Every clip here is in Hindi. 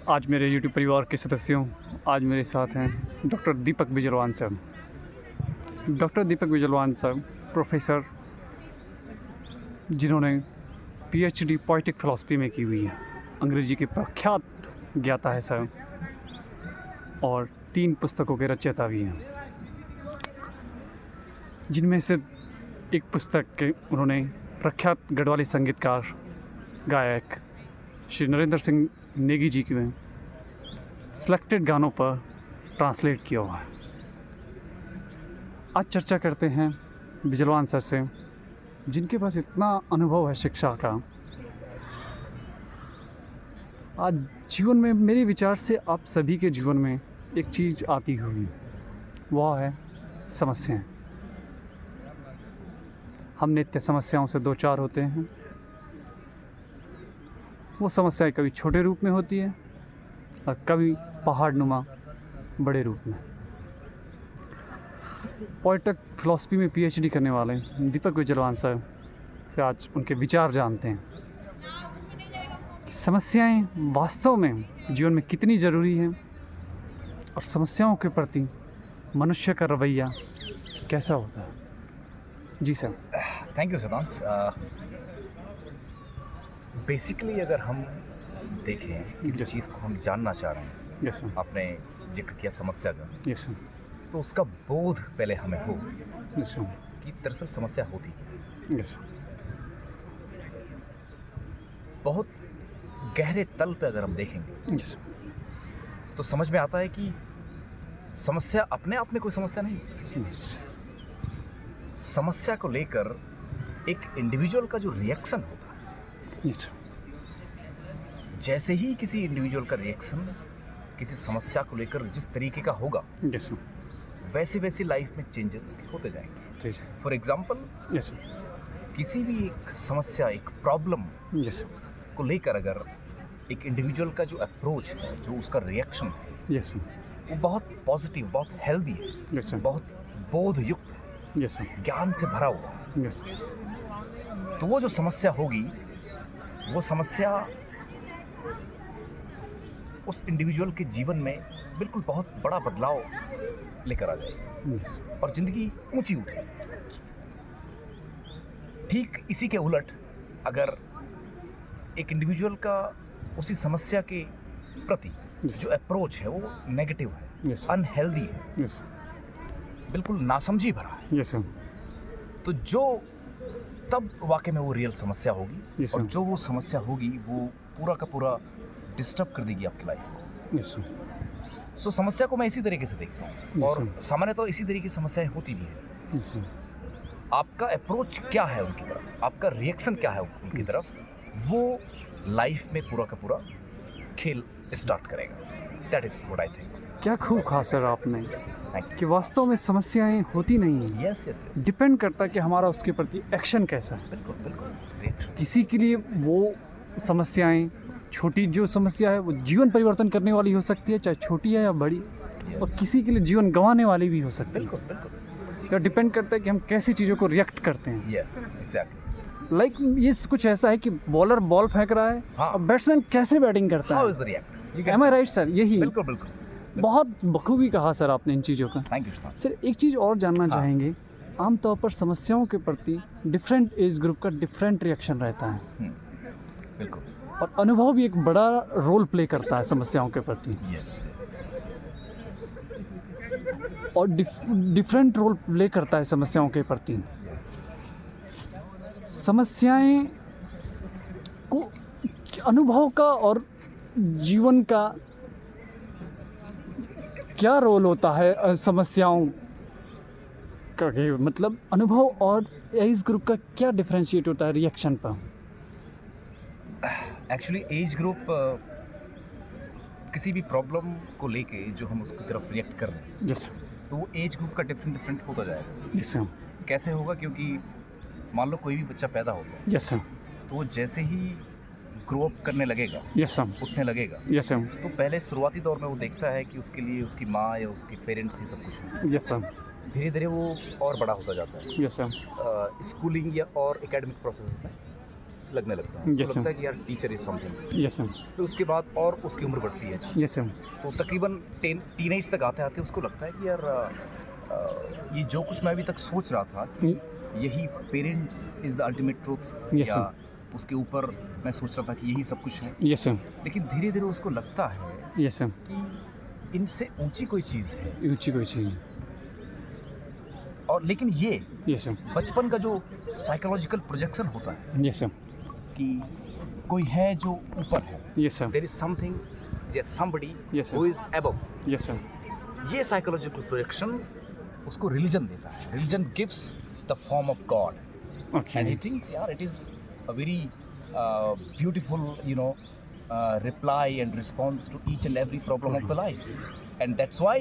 आज मेरे यूट्यूब परिवार के सदस्यों, आज मेरे साथ हैं डॉक्टर दीपक बिजलवान साहब। डॉक्टर दीपक बिजलवान साहब प्रोफेसर, जिन्होंने पीएचडी पोएटिक फ़िलासफ़ी में की हुई है, अंग्रेजी के प्रख्यात ज्ञाता है साहब, और 3 पुस्तकों के रचयिता भी हैं, जिनमें से एक पुस्तक के उन्होंने प्रख्यात गढ़वाली संगीतकार गायक श्री नरेंद्र सिंह नेगी जी के सिलेक्टेड गानों पर ट्रांसलेट किया हुआ है। आज चर्चा करते हैं बिजलवान सर से, जिनके पास इतना अनुभव है शिक्षा का। आज जीवन में मेरे विचार से आप सभी के जीवन में एक चीज़ आती हुई, वह है समस्याएं। हम नित्य समस्याओं से दो चार होते हैं। वो समस्याएं कभी छोटे रूप में होती है और कभी पहाड़नुमा बड़े रूप में। पोएटिक फ़िलासफ़ी में पीएचडी करने वाले दीपक बिजलवान साहब से आज उनके विचार जानते हैं कि समस्याएं वास्तव में जीवन में कितनी ज़रूरी हैं और समस्याओं के प्रति मनुष्य का रवैया कैसा होता है। जी sir. Thank you Siddhansh. Basically अगर हम देखें किसी Yes. चीज़ को हम जानना चाह रहे हैं, यस सर। आपने जिक्र किया समस्या का, यस सर। तो उसका बोध पहले हमें हो यस सर। कि दरअसल समस्या होती है। Yes sir. बहुत गहरे तल पे अगर हम देखेंगे यस सर। तो समझ में आता है कि समस्या अपने आप में कोई समस्या नहीं है। समस्या को लेकर एक इंडिविजुअल का जो रिएक्शन होता है, यस सर। जैसे ही किसी इंडिविजुअल का रिएक्शन किसी समस्या को लेकर जिस तरीके का होगा, यस सर। वैसे वैसे लाइफ में चेंजेस उसके होते जाएंगे। ठीक है। For example, yes sir. किसी भी एक समस्या, एक प्रॉब्लम यस सर। को लेकर अगर एक इंडिविजुअल का जो अप्रोच है, जो उसका रिएक्शन है, यस सर। वो बहुत पॉजिटिव, बहुत हेल्दी है, यस सर। बहुत बोधयुक्त है, यस सर। ज्ञान से भरा हुआ है, यस सर। तो वो जो समस्या होगी, वो समस्या उस इंडिविजुअल के जीवन में बिल्कुल बहुत बड़ा बदलाव लेकर आ जाएगी यस। और ज़िंदगी ऊंची उठेगी। ठीक इसी के उलट अगर एक इंडिविजुअल का उसी समस्या के प्रति Yes. जो अप्रोच है वो नेगेटिव है, Yes. अनहेल्दी है, यस। बिल्कुल नासमझी भरा है, यस सर। तो जो तब वाकई में वो रियल समस्या होगी। Yes, और sir. जो वो समस्या होगी वो पूरा का पूरा डिस्टर्ब कर देगी आपकी लाइफ को। Yes sir. सो समस्या को मैं इसी तरीके से देखता हूँ, Yes, और sir. सामान्यतः इसी तरीके की समस्याएं होती भी है। Yes sir. आपका अप्रोच क्या है उनकी तरफ, आपका रिएक्शन क्या है उनकी तरफ, वो लाइफ में पूरा का पूरा खेल स्टार्ट करेगा। That is what I think. क्या खूब कहा सर आपने थैंक कि वास्तव में समस्याएं होती नहीं हैं। You. Yes yes yes, depend करता है कि हमारा उसके प्रति एक्शन कैसा है। बिल्कुल बिल्कुल। रिएक्शन, किसी के लिए वो समस्याएं, छोटी जो समस्या है वो जीवन परिवर्तन करने वाली हो सकती है, चाहे छोटी है या बड़ी, और किसी के लिए जीवन गंवाने वाली भी हो सकती है। बिल्कुल बिल्कुल। तो डिपेंड करता है कि हम कैसी चीज़ों को रिएक्ट करते हैं। Yes exactly. लाइक ये कुछ ऐसा है कि बॉलर बॉल फेंक रहा है हाँ। और बैट्समैन कैसे बैटिंग करता हाउ है। Is the react? Am I right sir? यही बिल्कुल बिल्कुल। बहुत बखूबी कहा सर आपने इन चीज़ों का। थैंक यू सर एक चीज़ और जानना हाँ। चाहेंगे, आमतौर पर समस्याओं के प्रति डिफरेंट एज ग्रुप का डिफरेंट रिएक्शन रहता है, बिल्कुल। और अनुभव भी एक बड़ा रोल प्ले करता है समस्याओं के प्रति, यस यस। और डिफरेंट रोल प्ले करता है समस्याओं के प्रति। समस्याएं को अनुभव का और जीवन का क्या रोल होता है समस्याओं का, मतलब अनुभव और एज ग्रुप का क्या डिफरेंशिएट होता है रिएक्शन पर? एक्चुअली एज ग्रुप किसी भी प्रॉब्लम को लेके जो हम उसकी तरफ रिएक्ट कर रहे हैं, यस तो वो एज ग्रुप का डिफरेंट डिफरेंट होता जाएगा। Yes sir. कैसे होगा? क्योंकि मान लो कोई भी बच्चा पैदा होता है, यस सर। तो वो जैसे ही ग्रो अप करने लगेगा, यस सर। उठने लगेगा, यस सर। तो पहले शुरुआती दौर में वो देखता है कि उसके लिए उसकी माँ या उसके पेरेंट्स ही सब कुछ है। Yes sir. धीरे धीरे वो और बड़ा होता जाता है। Yes sir. स्कूलिंग या और एकेडमिक प्रोसेस में लगने लगता है, Yes, उसको sir. लगता है कि यार teacher is something. Yes sir, फिर उसके बाद और उसकी उम्र बढ़ती है, यस सर, तो तकरीबन टीनेज तक आते आते उसको लगता है कि यार ये जो कुछ मैं अभी तक सोच रहा था कि यही parents is the ultimate truth, Yes, या उसके ऊपर मैं सोच रहा था कि यही सब कुछ है, यस सर, लेकिन धीरे धीरे उसको लगता है यस सर, कि इनसे ऊंची कोई चीज़ है। ऊँची कोई चीज़, और लेकिन ये यस सर, बचपन का जो साइकोलॉजिकल प्रोजेक्शन होता है यस सर, कि कोई है जो ऊपर है, yes sir, there is something या somebody Yes, sir. Who is above, yes sir, ये साइकोलॉजिकल प्रोजेक्शन उसको रिलीजन देता है। Religion gives the form of God and he okay, thinks yeah it is a very beautiful reply and response to each and every problem of the life, and that's why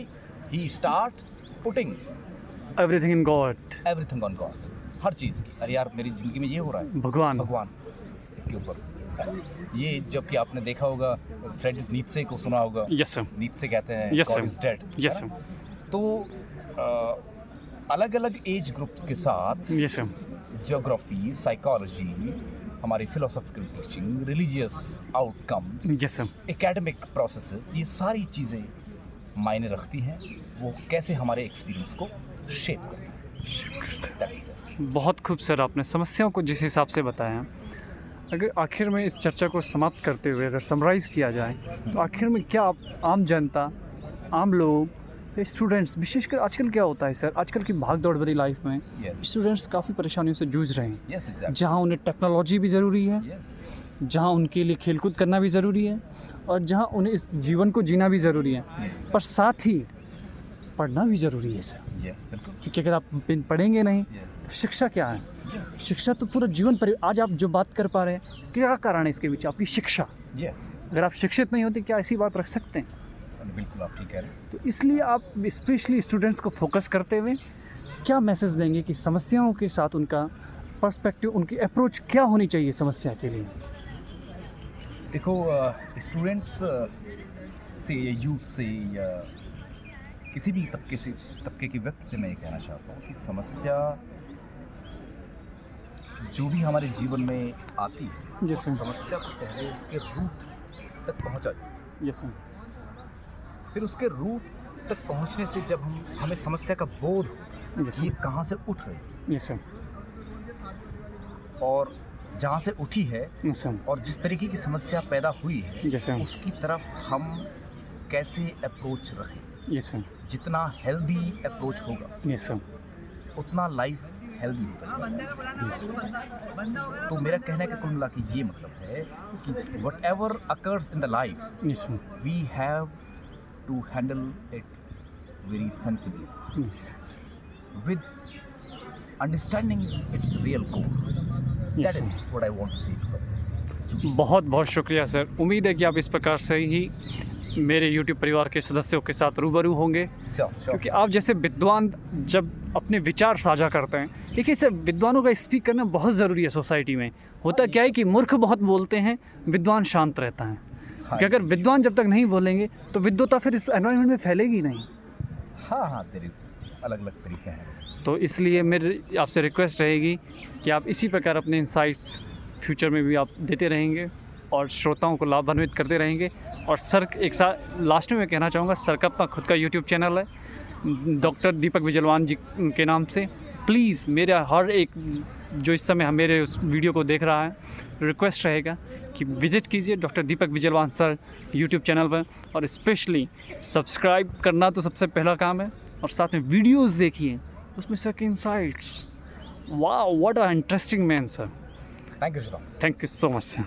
he start putting everything in God, everything on God, हर चीज़ की। अरे यार मेरी ज़िंदगी में ये हो रहा है, भगवान, भगवान इसके ऊपर ये, जबकि आपने देखा होगा फ्रेडरिक नीत्शे को सुना होगा, यस सर, नीत्शे कहते हैं Yes, God sir. Is dead. Yes sir, तो अलग अलग एज ग्रुप्स के साथ यस सर, ज्योग्राफी, साइकोलॉजी, हमारी philosophical teaching, religious outcomes, yes sir, academic processes, ये सारी चीज़ें मायने रखती हैं वो कैसे हमारे एक्सपीरियंस को शेप करती हैं। That's it. बहुत खूब सर, आपने समस्याओं को जिस हिसाब से बताया, अगर आखिर में इस चर्चा को समाप्त करते हुए अगर समराइज़ किया जाए तो आखिर में क्या आप आम जनता, आम लोग, स्टूडेंट्स, विशेषकर आजकल क्या होता है सर, आजकल की भाग दौड़ भरी लाइफ में Yes. स्टूडेंट्स काफ़ी परेशानियों से जूझ रहे हैं, Yes, exactly. जहाँ उन्हें टेक्नोलॉजी भी ज़रूरी है, Yes. जहाँ उनके लिए खेलकूद करना भी ज़रूरी है, और जहाँ उन्हें इस जीवन को जीना भी ज़रूरी है, Yes. पर साथ ही पढ़ना भी ज़रूरी है सर, Yes, बिल्कुल। क्योंकि अगर आप पढ़ेंगे नहीं Yes. तो शिक्षा क्या है? Yes. शिक्षा तो पूरा जीवन पर, आज आप जो बात कर पा रहे हैं क्या कारण है इसके पीछे? आपकी शिक्षा। Yes, yes. अगर आप शिक्षित नहीं होते क्या ऐसी बात रख सकते हैं? बिल्कुल आप ठीक कह रहे हैं। तो इसलिए आप स्पेशली स्टूडेंट्स को फोकस करते हुए क्या मैसेज देंगे कि समस्याओं के साथ उनका पर्सपेक्टिव, उनकी अप्रोच क्या होनी चाहिए समस्या के लिए? देखो स्टूडेंट्स से या यूथ से या किसी भी तबके के व्यक्ति से मैं ये कहना चाहता हूँ कि समस्या जो भी हमारे जीवन में आती है, Yes, उस sir. समस्या को पहले उसके रूट तक पहुँचा जाए। यस सर, फिर उसके रूट तक पहुँचने से जब हमें समस्या का बोध होता है Yes, कि ये sir. कहाँ से उठ रही है यस सर, और जहाँ से उठी है यस सर, और जिस तरीके की समस्या पैदा हुई है यस सर, उसकी तरफ हम कैसे अप्रोच रखें। यस सर, जितना हेल्दी अप्रोच होगा यस सर, उतना लाइफ हेल्दी होता चलेगा। तो मेरा कहने का कुल मिला के ये मतलब है कि whatever occurs in the life yes sir, we have to handle it very sensibly with understanding its real core. Yes, That is sir. what I want to say to the students. बहुत बहुत शुक्रिया सर। उम्मीद है कि आप इस प्रकार से ही मेरे YouTube परिवार के सदस्यों के साथ रूबरू होंगे, Sure, क्योंकि आप जैसे विद्वान जब अपने विचार साझा करते हैं, देखिए सर विद्वानों का स्पीक करना बहुत ज़रूरी है सोसाइटी में। होता क्या है कि मूर्ख बहुत बोलते हैं, विद्वान शांत रहता है, क्योंकि अगर विद्वान जब तक नहीं बोलेंगे तो विद्वता फिर इस एनवायरनमेंट में फैलेगी नहीं। हाँ there is अलग अलग तरीके हैं। तो इसलिए मेरी आपसे रिक्वेस्ट रहेगी कि आप इसी प्रकार अपने इंसाइट्स फ्यूचर में भी आप देते रहेंगे और श्रोताओं को लाभान्वित करते रहेंगे। और सर एक साथ लास्ट में मैं कहना चाहूँगा, सर का अपना खुद का यूट्यूब चैनल है डॉक्टर दीपक विजलवान जी के नाम से। प्लीज़ मेरा हर एक जो इस समय मेरे उस वीडियो को देख रहा है, रिक्वेस्ट रहेगा कि विज़िट कीजिए डॉक्टर दीपक विजलवान सर यूट्यूब चैनल पर, और स्पेशली सब्सक्राइब करना तो सबसे पहला काम है, और साथ में वीडियोज़ देखिए, उसमें सर के इंसाइट्स, वाह what a interesting man sir. Thank you, Shiraz. Thank you so much sir.